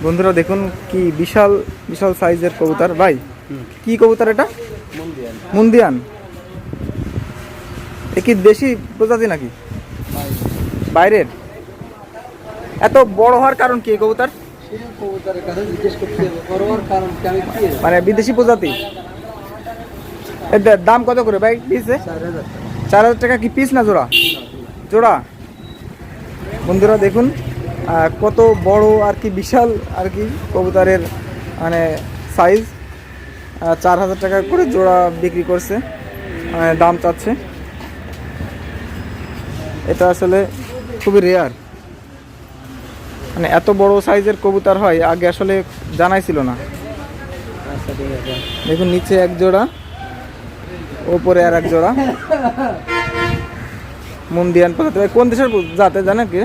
বন্ধুরা দেখুন কি বিশাল বিশাল সাইজের কবুতর ভাই। কি কবুতর এটা? মুন্দিয়ান। এ কি দেশি প্রজাতি নাকি বাইরের? এত বড় হওয়ার কারণ কি কবুতর? মানে বিদেশি প্রজাতি। এর দাম কত করে ভাই পিসে? 4,000 টাকা। কি পিস না জোড়া? জোড়া। বন্ধুরা দেখুন কত বড় আর কি বিশাল আর কি কবুতরের মানে সাইজ। 4,000 টাকা করে জোড়া বিক্রি করছে, দাম চাচ্ছে। এটা আসলে খুবই রেয়ার, মানে এত বড় সাইজের কবুতর হয় আগে আসলে জানাই ছিল না। দেখুন নিচে এক জোড়া, ওপরে আর এক জোড়া মুন্দিয়ান প্রজাতি। কোন দেশের জাতে জানে কি?